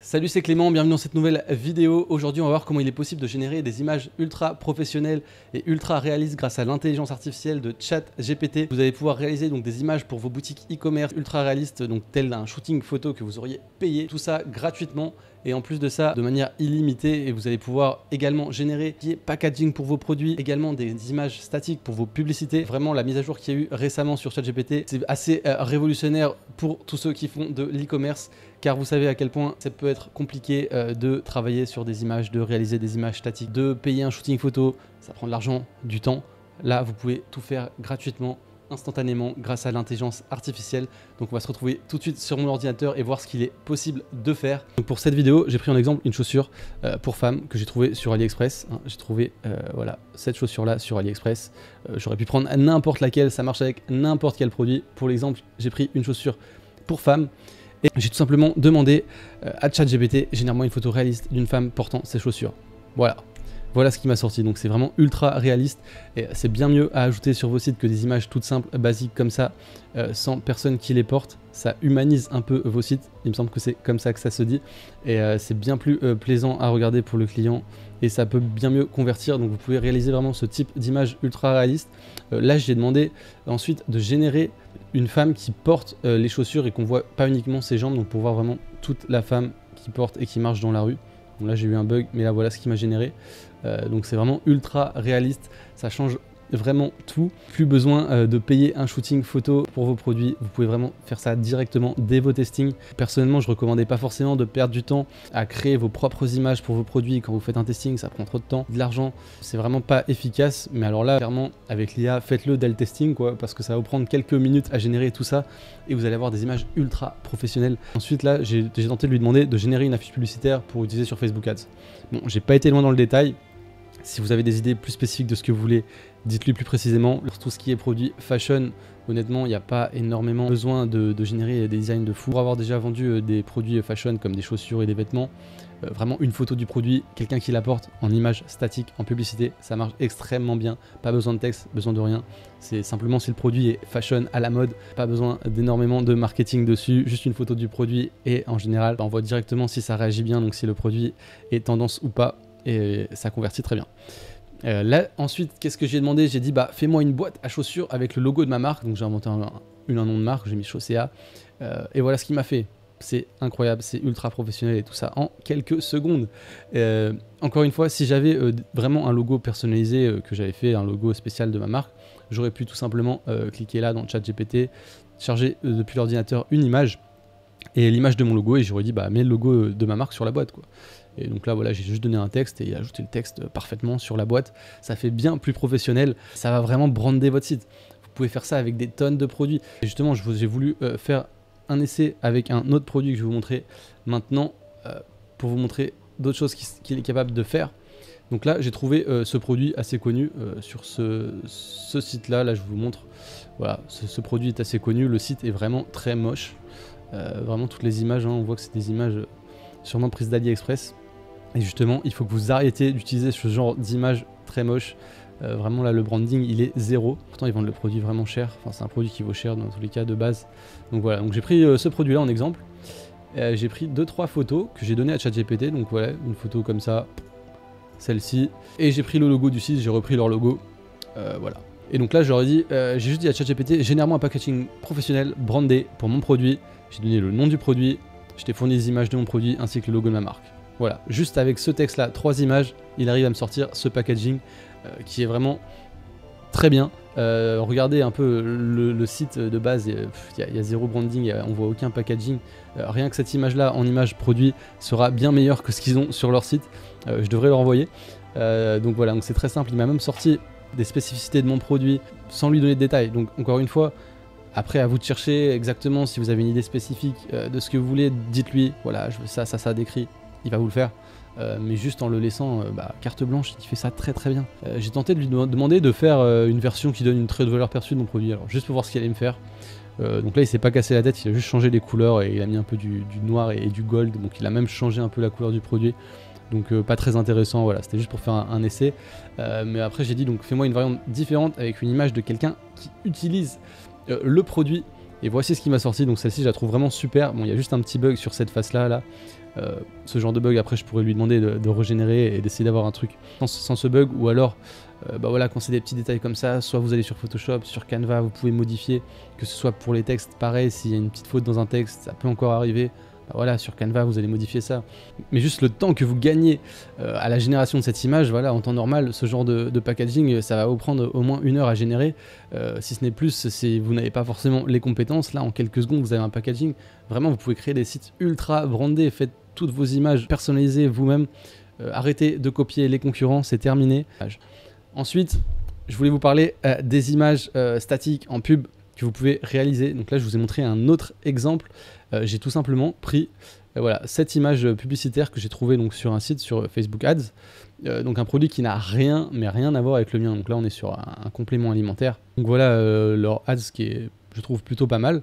Salut, c'est Clément, bienvenue dans cette nouvelle vidéo. Aujourd'hui, on va voir comment il est possible de générer des images ultra professionnelles et ultra réalistes grâce à l'intelligence artificielle de ChatGPT. Vous allez pouvoir réaliser donc des images pour vos boutiques e-commerce ultra réalistes, donc tel un shooting photo que vous auriez payé. Tout ça gratuitement et en plus de ça, de manière illimitée. Et vous allez pouvoir également générer des packaging pour vos produits, également des images statiques pour vos publicités. Vraiment, la mise à jour qu'il y a eu récemment sur ChatGPT, c'est assez révolutionnaire pour tous ceux qui font de l'e-commerce. Car vous savez à quel point ça peut être compliqué de travailler sur des images, de réaliser des images statiques, de payer un shooting photo, ça prend de l'argent, du temps. Là, vous pouvez tout faire gratuitement, instantanément, grâce à l'intelligence artificielle. Donc on va se retrouver tout de suite sur mon ordinateur et voir ce qu'il est possible de faire. Donc pour cette vidéo, j'ai pris en exemple une chaussure pour femme que j'ai trouvée sur AliExpress. J'ai trouvé voilà, cette chaussure-là sur AliExpress. J'aurais pu prendre n'importe laquelle, ça marche avec n'importe quel produit. Pour l'exemple, j'ai pris une chaussure pour femme. Et j'ai tout simplement demandé à ChatGPT, génère-moi une photo réaliste d'une femme portant ces chaussures. Voilà ce qui m'a sorti. Donc c'est vraiment ultra réaliste et c'est bien mieux à ajouter sur vos sites que des images toutes simples, basiques comme ça, sans personne qui les porte. Ça humanise un peu vos sites. Il me semble que c'est comme ça que ça se dit. Et c'est bien plus plaisant à regarder pour le client et ça peut bien mieux convertir. Donc vous pouvez réaliser vraiment ce type d'image ultra réaliste. Là, j'ai demandé ensuite de générer une femme qui porte les chaussures et qu'on voit pas uniquement ses jambes, donc pour voir vraiment toute la femme qui porte et qui marche dans la rue. Donc là j'ai eu un bug, mais là voilà ce qui m'a généré. Donc c'est vraiment ultra réaliste, ça change vraiment tout. Plus besoin de payer un shooting photo pour vos produits, vous pouvez vraiment faire ça directement dès vos testings. Personnellement, je ne recommandais pas forcément de perdre du temps à créer vos propres images pour vos produits. Quand vous faites un testing, ça prend trop de temps, de l'argent, c'est vraiment pas efficace. Mais alors là, clairement, avec l'IA, faites-le dès le testing, quoi, parce que ça va vous prendre quelques minutes à générer tout ça et vous allez avoir des images ultra professionnelles. Ensuite, là, j'ai tenté de lui demander de générer une affiche publicitaire pour utiliser sur Facebook Ads. Bon, j'ai pas été loin dans le détail. Si vous avez des idées plus spécifiques de ce que vous voulez, dites-lui plus précisément. Pour tout ce qui est produit fashion, honnêtement, il n'y a pas énormément besoin de générer des designs de fou. Pour avoir déjà vendu des produits fashion comme des chaussures et des vêtements, vraiment une photo du produit, quelqu'un qui l'apporte en image statique, en publicité, ça marche extrêmement bien. Pas besoin de texte, besoin de rien. C'est simplement si le produit est fashion à la mode, pas besoin d'énormément de marketing dessus, juste une photo du produit et en général, on voit directement si ça réagit bien, donc si le produit est tendance ou pas. Et ça convertit très bien. Là, ensuite, qu'est-ce que j'ai demandé? J'ai dit, bah, fais-moi une boîte à chaussures avec le logo de ma marque. Donc, j'ai inventé un nom de marque, j'ai mis Chaussea. Et voilà ce qu'il m'a fait. C'est incroyable, c'est ultra professionnel et tout ça en quelques secondes. Encore une fois, si j'avais vraiment un logo personnalisé que j'avais fait, un logo spécial de ma marque, j'aurais pu tout simplement cliquer là dans ChatGPT, charger depuis l'ordinateur une image et l'image de mon logo et j'aurais dit, bah, mets le logo de ma marque sur la boîte, quoi. Et donc là, voilà, j'ai juste donné un texte et il a ajouté le texte parfaitement sur la boîte. Ça fait bien plus professionnel. Ça va vraiment brander votre site. Vous pouvez faire ça avec des tonnes de produits. Et justement, j'ai voulu faire un essai avec un autre produit que je vais vous montrer maintenant pour vous montrer d'autres choses qu'il est capable de faire. Donc là, j'ai trouvé ce produit assez connu sur ce site-là. Là, je vous montre. Voilà, ce produit est assez connu. Le site est vraiment très moche. Vraiment, toutes les images, hein, on voit que c'est des images sûrement prises d'AliExpress. Et justement, il faut que vous arrêtiez d'utiliser ce genre d'image très moche. Vraiment là, le branding, il est zéro. Pourtant, ils vendent le produit vraiment cher. Enfin, c'est un produit qui vaut cher dans tous les cas de base. Donc voilà, donc j'ai pris ce produit-là en exemple. J'ai pris 2-3 photos que j'ai données à ChatGPT. Donc voilà, une photo comme ça, celle-ci. Et j'ai pris le logo du site, j'ai repris leur logo. Voilà. Et donc là, j'ai juste dit à ChatGPT, génère-moi un packaging professionnel brandé pour mon produit. J'ai donné le nom du produit. Je t'ai fourni des images de mon produit ainsi que le logo de ma marque. Voilà, juste avec ce texte-là, 3 images, il arrive à me sortir ce packaging qui est vraiment très bien. Regardez un peu le site de base, il y a zéro branding, on voit aucun packaging. Rien que cette image-là, en image produit, sera bien meilleure que ce qu'ils ont sur leur site. Je devrais leur envoyer. Donc voilà, donc c'est très simple. Il m'a même sorti des spécificités de mon produit sans lui donner de détails. Donc encore une fois, après, à vous de chercher exactement si vous avez une idée spécifique de ce que vous voulez, dites-lui, voilà, je veux ça décrit, il va vous le faire. Mais juste en le laissant carte blanche, il fait ça très très bien. J'ai tenté de lui demander de faire une version qui donne une très haute valeur perçue de mon produit, alors juste pour voir ce qu'il allait me faire. Donc là, il s'est pas cassé la tête, il a juste changé les couleurs et il a mis un peu du noir et du gold, donc il a même changé un peu la couleur du produit. Donc pas très intéressant, voilà, c'était juste pour faire un essai. Mais après j'ai dit, donc fais-moi une variante différente avec une image de quelqu'un qui utilise le produit Et voici ce qui m'a sorti, donc celle-ci je la trouve vraiment super. Bon, il y a juste un petit bug sur cette face-là, là. Ce genre de bug, après je pourrais lui demander de régénérer et d'essayer d'avoir un truc sans ce bug, ou alors bah voilà, quand c'est des petits détails comme ça, soit vous allez sur Photoshop, sur Canva, vous pouvez modifier, que ce soit pour les textes, pareil, s'il y a une petite faute dans un texte, ça peut encore arriver. Bah voilà, sur Canva vous allez modifier ça, mais juste le temps que vous gagnez à la génération de cette image, voilà, en temps normal, ce genre de packaging, ça va vous prendre au moins 1 heure à générer, si ce n'est plus, si vous n'avez pas forcément les compétences. Là en quelques secondes vous avez un packaging, vraiment vous pouvez créer des sites ultra brandés, faites toutes vos images personnalisées vous-même, arrêtez de copier les concurrents, c'est terminé. Ensuite, je voulais vous parler des images statiques en pub que vous pouvez réaliser. Donc là je vous ai montré un autre exemple. J'ai tout simplement pris voilà, cette image publicitaire que j'ai trouvée donc, sur un site, sur Facebook Ads, donc un produit qui n'a rien à voir avec le mien. Donc là on est sur un complément alimentaire, donc voilà leur ads qui est, je trouve, plutôt pas mal.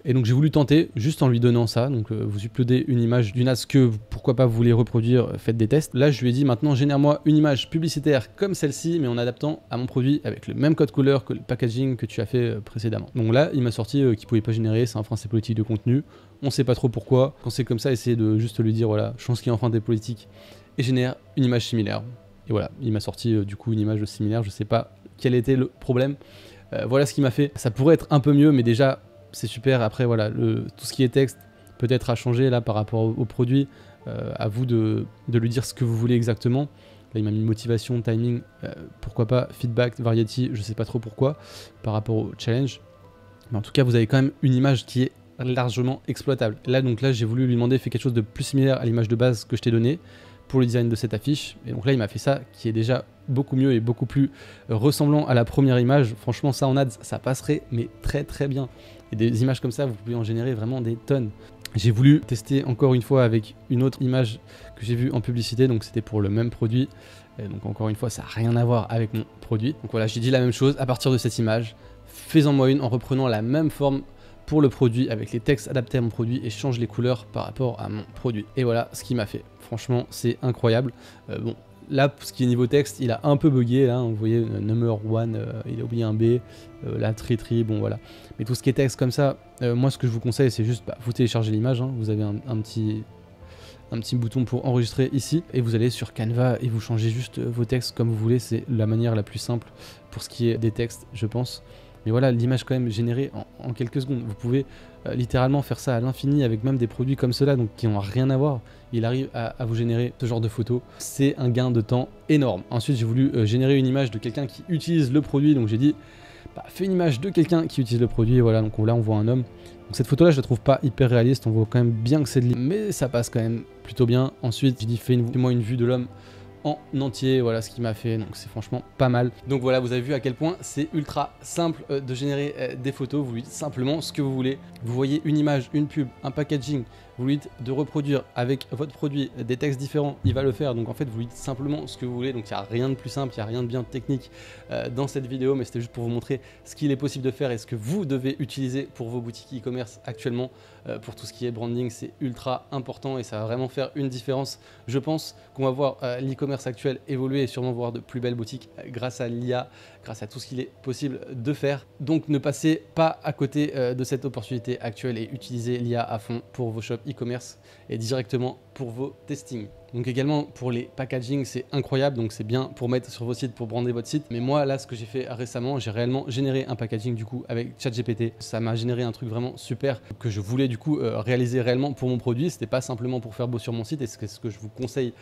Et donc j'ai voulu tenter juste en lui donnant ça. Donc vous uploadez une image d'une ads que pourquoi pas vous voulez reproduire, faites des tests. Là je lui ai dit maintenant génère-moi une image publicitaire comme celle-ci, mais en adaptant à mon produit avec le même code couleur que le packaging que tu as fait précédemment. Donc là il m'a sorti qu'il pouvait pas générer, c'est un frein, c'est politique de contenu. On sait pas trop pourquoi. Quand c'est comme ça, essayez de juste lui dire voilà, je pense qu'il enfreint des politiques et génère une image similaire. Et voilà, il m'a sorti du coup une image similaire. Je sais pas quel était le problème. Voilà ce qu'il m'a fait. Ça pourrait être un peu mieux, mais déjà c'est super. Après voilà, tout ce qui est texte peut-être à changer là par rapport au produit. À vous de lui dire ce que vous voulez exactement. Là il m'a mis motivation, timing, pourquoi pas, feedback, variety, je sais pas trop pourquoi, par rapport au challenge. Mais en tout cas vous avez quand même une image qui est largement exploitable. Là donc là j'ai voulu lui demander fais quelque chose de plus similaire à l'image de base que je t'ai donnée pour le design de cette affiche. Et donc là il m'a fait ça qui est déjà beaucoup mieux et beaucoup plus ressemblant à la première image. Franchement ça en ads ça passerait mais très bien. Et des images comme ça vous pouvez en générer vraiment des tonnes. J'ai voulu tester encore une fois avec une autre image que j'ai vue en publicité, donc c'était pour le même produit. Et donc encore une fois ça n'a rien à voir avec mon produit. Donc voilà, j'ai dit la même chose à partir de cette image. Fais-en moi une en reprenant la même forme pour le produit avec les textes adaptés à mon produit et change les couleurs par rapport à mon produit. Et voilà ce qu'il m'a fait. Franchement c'est incroyable. Bon là pour ce qui est niveau texte il a un peu bugué là, vous voyez number one, il a oublié un B, là tri, bon voilà. Mais tout ce qui est texte comme ça, moi ce que je vous conseille c'est juste vous téléchargez l'image, hein. Vous avez un petit bouton pour enregistrer ici et vous allez sur Canva et vous changez juste vos textes comme vous voulez. C'est la manière la plus simple pour ce qui est des textes je pense. Mais voilà, l'image quand même générée en quelques secondes. Vous pouvez littéralement faire ça à l'infini avec même des produits comme ceux-là, donc qui n'ont rien à voir. Il arrive à vous générer ce genre de photos. C'est un gain de temps énorme. Ensuite, j'ai voulu générer une image de quelqu'un qui utilise le produit. Donc j'ai dit, fais une image de quelqu'un qui utilise le produit. Et voilà, donc là on voit un homme. Donc cette photo-là, je la trouve pas hyper réaliste. On voit quand même bien que c'est de l'image, mais ça passe quand même plutôt bien. Ensuite, j'ai dit, fais-moi une vue de l'homme en entier, voilà ce qu'il m'a fait, donc c'est franchement pas mal. Donc voilà, vous avez vu à quel point c'est ultra simple de générer des photos. Vous lui dites simplement ce que vous voulez. Vous voyez une image, une pub, un packaging, vous lui dites de reproduire avec votre produit des textes différents, il va le faire. Donc en fait vous lui dites simplement ce que vous voulez. Donc il n'y a rien de plus simple, il n'y a rien de bien technique dans cette vidéo, mais c'était juste pour vous montrer ce qu'il est possible de faire et ce que vous devez utiliser pour vos boutiques e-commerce actuellement. Pour tout ce qui est branding, c'est ultra important et ça va vraiment faire une différence. Je pense qu'on va voir l'e-commerce actuel évoluer et sûrement voir de plus belles boutiques grâce à l'IA, grâce à tout ce qu'il est possible de faire. Donc ne passez pas à côté de cette opportunité actuelle et utilisez l'IA à fond pour vos shops e-commerce et directement pour vos testings. Donc également pour les packaging, c'est incroyable, donc c'est bien pour mettre sur vos sites, pour brander votre site. Mais moi là, ce que j'ai fait récemment, j'ai réellement généré un packaging du coup avec ChatGPT. Ça m'a généré un truc vraiment super que je voulais du coup réaliser réellement pour mon produit. C'était pas simplement pour faire beau sur mon site et c'est ce que je vous conseille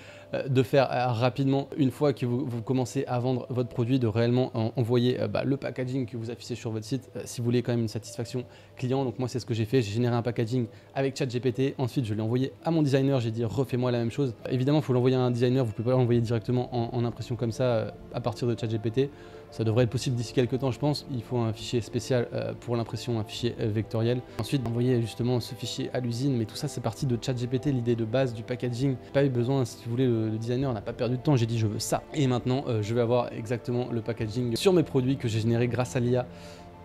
de faire rapidement une fois que vous commencez à vendre votre produit, de réellement envoyer le packaging que vous affichez sur votre site si vous voulez quand même une satisfaction client. Donc moi c'est ce que j'ai fait, j'ai généré un packaging avec ChatGPT. Ensuite je l'ai envoyé à mon designer, j'ai dit refais-moi la même chose. Évidemment il faut l'envoyer à un designer, vous pouvez pas l'envoyer directement en impression comme ça à partir de ChatGPT. Ça devrait être possible d'ici quelques temps je pense. Il faut un fichier spécial pour l'impression, un fichier vectoriel. Ensuite envoyer justement ce fichier à l'usine, mais tout ça c'est parti de ChatGPT, l'idée de base du packaging. Pas eu besoin, si vous voulez, le designer n'a pas perdu de temps, j'ai dit je veux ça. Et maintenant je vais avoir exactement le packaging sur mes produits que j'ai généré grâce à l'IA.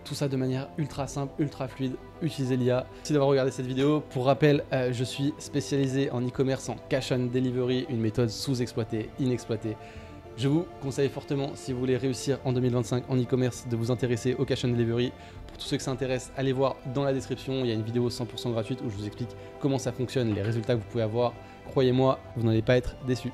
Tout ça de manière ultra simple, ultra fluide, utilisez l'IA. Merci d'avoir regardé cette vidéo. Pour rappel, je suis spécialisé en e-commerce en cash on delivery, une méthode sous-exploitée, inexploitée Je vous conseille fortement, si vous voulez réussir en 2025 en e-commerce, de vous intéresser au cash on delivery. Pour tous ceux que ça intéresse, allez voir dans la description, il y a une vidéo 100% gratuite où je vous explique comment ça fonctionne, les résultats que vous pouvez avoir. Croyez-moi, vous n'allez pas être déçus.